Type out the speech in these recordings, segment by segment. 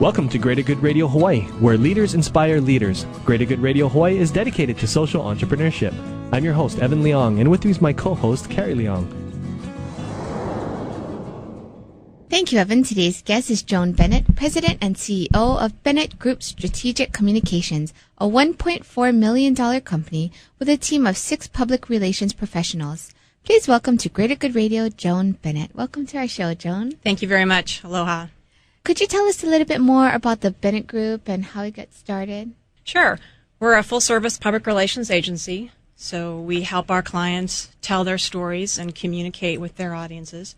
Welcome to Greater Good Radio Hawaii, where leaders inspire leaders. Greater Good Radio Hawaii is dedicated to social entrepreneurship. I'm your host, Evan Leong, and with me is my co-host, Carrie Leong. Thank you, Evan. Today's guest is JOAN Bennett, President and CEO of Bennett Group Strategic Communications, a $1.4 million company with a team of 6 public relations professionals. Please welcome to Greater Good Radio, JOAN Bennett. Welcome to our show, JOAN. Thank you very much. Aloha. Could you tell us a little bit more about the Bennett Group and how it got started? Sure. We're a full-service public relations agency, so we help our clients tell their stories and communicate with their audiences.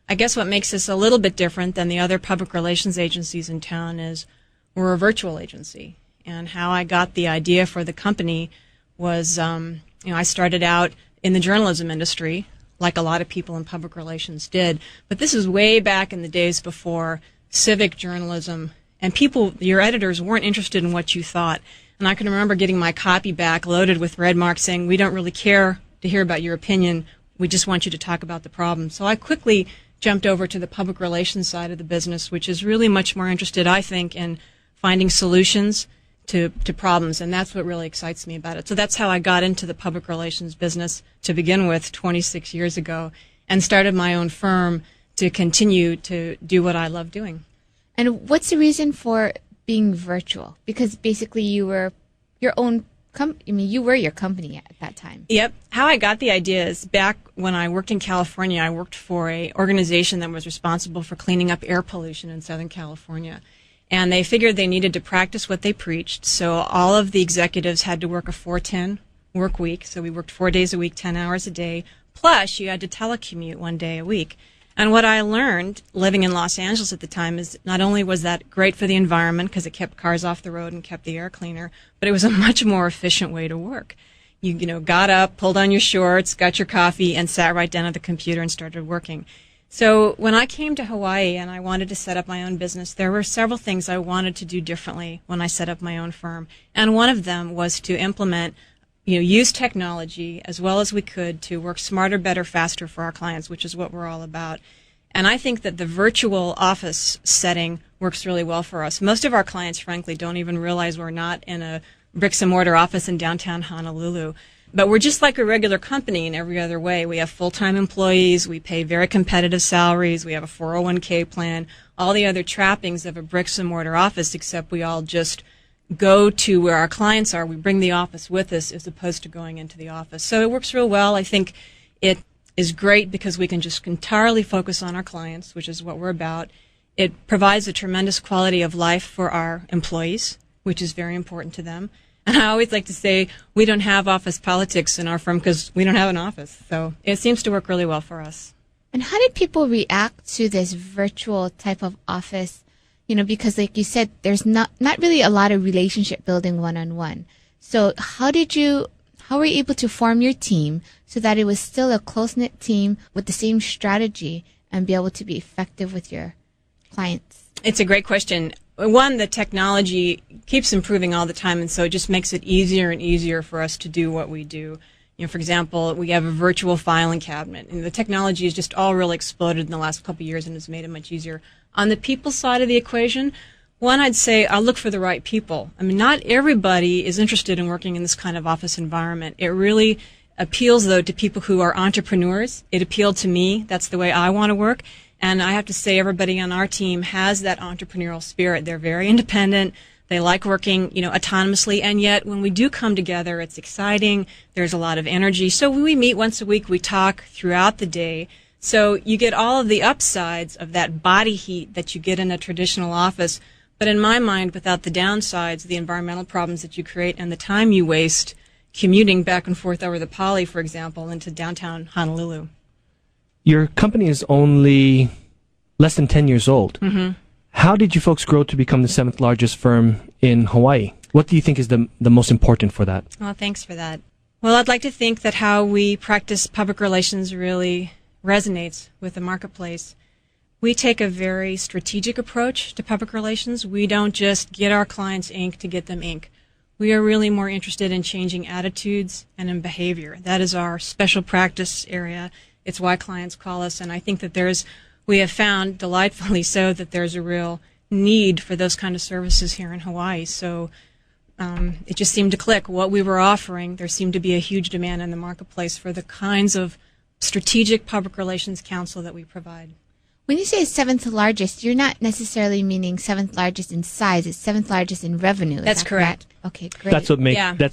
I guess what makes us a little bit different than the other public relations agencies in town is we're a virtual agency. And how I got the idea for the company was, I started out in the journalism industry, like a lot of people in public relations did. But this is way back in the days before civic journalism, and your editors weren't interested in what you thought. And I can remember getting my copy back loaded with red marks saying, we don't really care to hear about your opinion, we just want you to talk about the problem. So I quickly jumped over to the public relations side of the business, which is really much more interested, I think, in finding solutions to problems, and that's what really excites me about it. So that's how I got into the public relations business to begin with 26 years ago, and started my own firm to continue to do what I love doing. And what's the reason for being virtual? Because basically you were your own you were your company at that time. Yep. How I got the idea is back when I worked in California, I worked for an organization that was responsible for cleaning up air pollution in Southern California. And they figured they needed to practice what they preached, so all of the executives had to work a 4-10 work week. So we worked 4 days a week, 10 hours a day, plus you had to telecommute 1 day a week. And what I learned living in Los Angeles at the time is not only was that great for the environment because it kept cars off the road and kept the air cleaner, but it was a much more efficient way to work. You got up, pulled on your shorts, got your coffee, and sat right down at the computer and started working. So when I came to Hawaii and I wanted to set up my own business, there were several things I wanted to do differently when I set up my own firm. And one of them was to implement use technology as well as we could to work smarter, better, faster for our clients, which is what we're all about. And I think that the virtual office setting works really well for us. Most of our clients, frankly, don't even realize we're not in a bricks and mortar office in downtown Honolulu. But we're just like a regular company in every other way. We have full-time employees. We pay very competitive salaries. We have a 401k plan, all the other trappings of a bricks and mortar office, except we all just go to where our clients are. We bring the office with us as opposed to going into the office. So it works real well. I think it is great because we can just entirely focus on our clients, which is what we're about. It provides a tremendous quality of life for our employees, which is very important to them. And I always like to say we don't have office politics in our firm because we don't have an office. So it seems to work really well for us. And how did people react to this virtual type of office? Because like you said, there's not really a lot of relationship building one-on-one. So how were you able to form your team so that it was still a close-knit team with the same strategy and be able to be effective with your clients? It's a great question. One, the technology keeps improving all the time, and so it just makes it easier and easier for us to do what we do. For example, we have a virtual filing cabinet, and the technology has just all really exploded in the last couple of years and has made it much easier. On the people side of the equation, one, I'd say I'll look for the right people. Not everybody is interested in working in this kind of office environment. It really appeals, though, to people who are entrepreneurs. It appealed to me. That's the way I want to work. And I have to say everybody on our team has that entrepreneurial spirit. They're very independent. They like working, autonomously, and yet when we do come together, it's exciting. There's a lot of energy. So we meet once a week. We talk throughout the day. So you get all of the upsides of that body heat that you get in a traditional office. But in my mind, without the downsides, the environmental problems that you create and the time you waste commuting back and forth over the Poly, for example, into downtown Honolulu. Your company is only less than 10 years old. Mm-hmm. How did you folks grow to become the 7th largest firm in Hawaii? What do you think is the most important for that? Well, thanks for that. Well, I'd like to think that how we practice public relations really resonates with the marketplace. We take a very strategic approach to public relations. We don't just get our clients ink to get them ink. We are really more interested in changing attitudes and in behavior. That is our special practice area. It's why clients call us, and I think that we have found, delightfully so, that there's a real need for those kind of services here in Hawaii. So it just seemed to click. What we were offering, there seemed to be a huge demand in the marketplace for the kinds of strategic public relations counsel that we provide. When you say seventh largest, you're not necessarily meaning seventh largest in size. It's seventh largest in revenue. That's correct. Okay, great. That's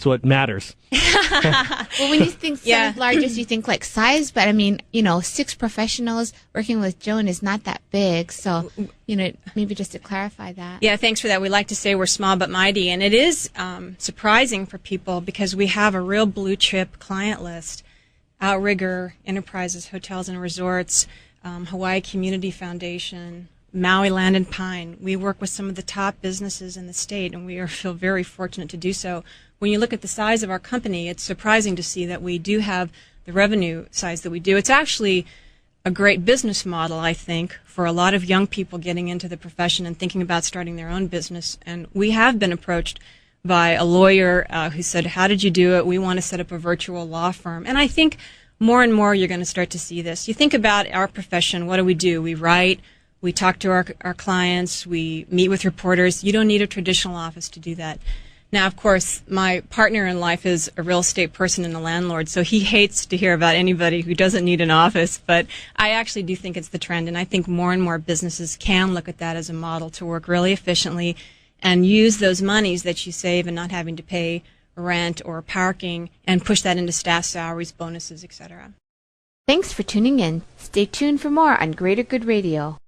what matters. Well, when you think seventh largest, you think like size, but I mean, 6 professionals working with Joan is not that big. So, maybe just to clarify that. Yeah, thanks for that. We like to say we're small but mighty, and it is surprising for people because we have a real blue chip client list. Outrigger Enterprises, Hotels and Resorts, Hawaii Community Foundation, Maui Land and Pine. We work with some of the top businesses in the state, and we feel very fortunate to do so. When you look at the size of our company, it's surprising to see that we do have the revenue size that we do. It's actually a great business model, I think, for a lot of young people getting into the profession and thinking about starting their own business. And we have been approached by a lawyer who said, "How did you do it? We want to set up a virtual law firm." And I think more and more you're going to start to see this. You think about our profession, what do? We write, we talk to our clients, we meet with reporters. You don't need a traditional office to do that. Now, of course, my partner in life is a real estate person and a landlord, so he hates to hear about anybody who doesn't need an office, but I actually do think it's the trend, and I think more and more businesses can look at that as a model to work really efficiently and use those monies that you save and not having to pay rent or parking and push that into staff salaries, bonuses, etc. Thanks for tuning in. Stay tuned for more on Greater Good Radio.